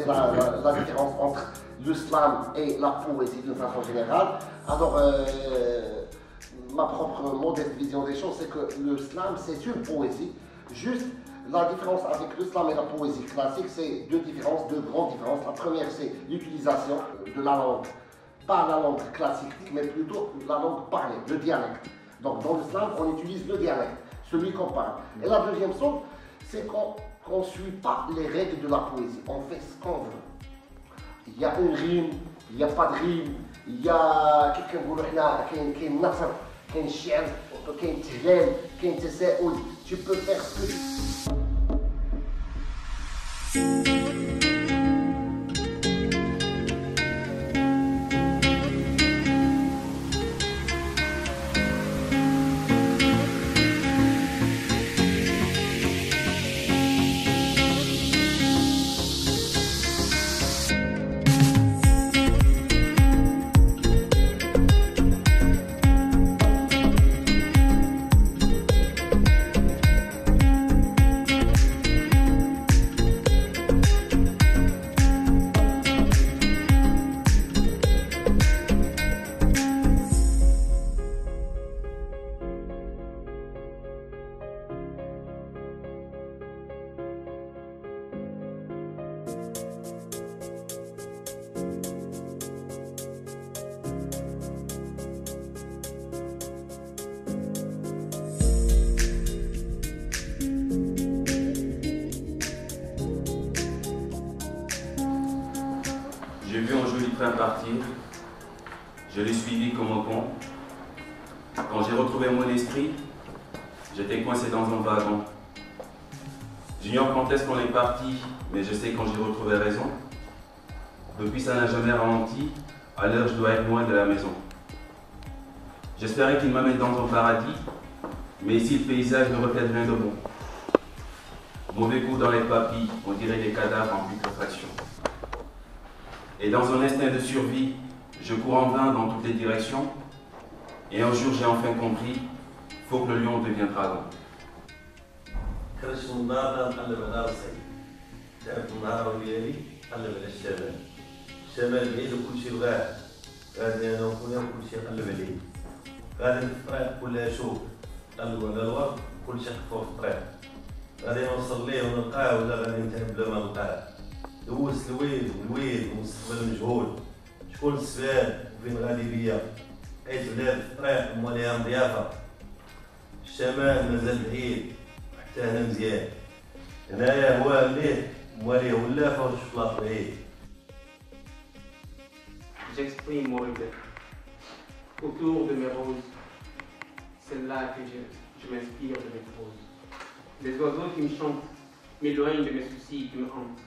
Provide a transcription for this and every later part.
c'est la différence entre le slam et la poésie d'une façon générale. Alors, ma propre modeste vision des choses, c'est que le slam, c'est une poésie. Juste, la différence avec le slam et la poésie classique, c'est deux grandes différences. La première, c'est l'utilisation de la langue. Pas la langue classique, mais plutôt la langue parlée, le dialecte. Donc, dans le slam, on utilise le dialecte, celui qu'on parle. Et la deuxième chose, c'est qu'on ne suit pas les règles de la poésie. On fait ce qu'on veut. Il y a une rime, il n'y a pas de rime, il y a quelqu'un qui est nasr, qui est chien, qui est tihlal, qui est tasaoul. Tu peux faire ce que tu veux. J'ai vu un joli train partir, je l'ai suivi comme un con. Quand j'ai retrouvé mon esprit, j'étais coincé dans un wagon. J'ignore quand est-ce qu'on est parti, mais je sais quand j'ai retrouvé raison. Depuis ça n'a jamais ralenti, à l'heure je dois être loin de la maison. J'espérais qu'il m'amène dans un paradis, mais ici le paysage ne reflète rien de bon. Mauvais goût dans les papilles, on dirait des cadavres en putréfaction. Et dans un instinct de survie, je cours en vain dans toutes les directions. Et un jour, j'ai enfin compris, faut que le lion devienne dragon. خرجت من الدار نقلب على راسي تعبت النهار وليالي نقلب على الشمال الشمال بعيد وكلشي بغاه غادي انا وخويا وكلشي نقلب عليه غادي في الطريق كلها شوف نقلبو على الورد كلشي خفو في الطريق غادي نوصل ليه ونلقاه ولا غادي نتعب بلا ما نلقاه دوزت الويل والمستقبل مجهول شكون السباب وفين غادي بيا لقيت بلاد في الطريق مواليها مضيافة الشمال مازال بعيد حتى هنا مزيان هنايا هو مليح مواليه ولافة والشفلاط بعيد. J'exprime mon regret. Autour de mes roses, c'est là que je m'inspire de mes proses. Les oiseaux qui me chantent m'éloignent de mes soucis qui me hantent.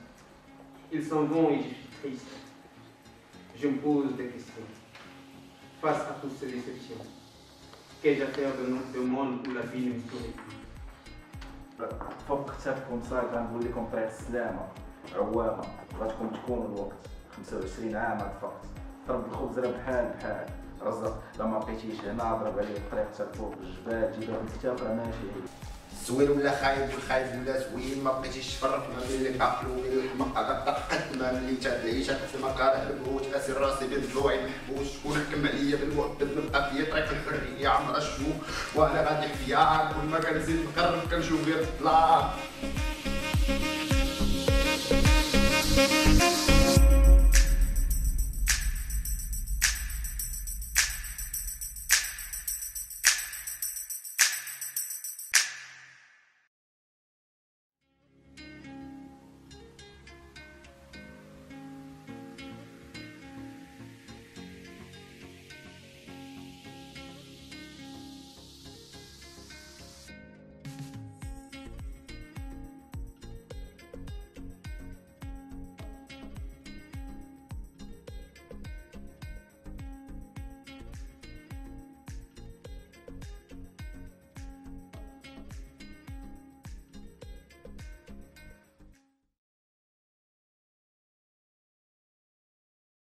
Ils s'en vont et je suis triste. Je me pose des questions. Face à toutes ces déceptions, qu'ai-je à faire de monde où la vie ne me sourit plus? فوق كتابكم صار كنقول لكم طريق السلامه عوامه غتكون تكون الوقت 25 عام هاد الفقط ضرب الخبز راه بحال رزق لا ما بقيتيش هنا ضرب عليه الطريق حتى فوق الجبال جيبها بالكتاب راه ماشي زوين ولا خايب والخايب ولا زوين ما بقيتيش تفرق ما بين العقل وبين الحماقه غتقد ما ملي تعيش في مكاره الموت اسير راسي بين ضلوعي محبوس شكون حكم عليا بالوقت نبقى في طريق الحريه عمرها الشوق وانا غادي حياك كل ما كنزيد نقرب كنشوف غير الظلام.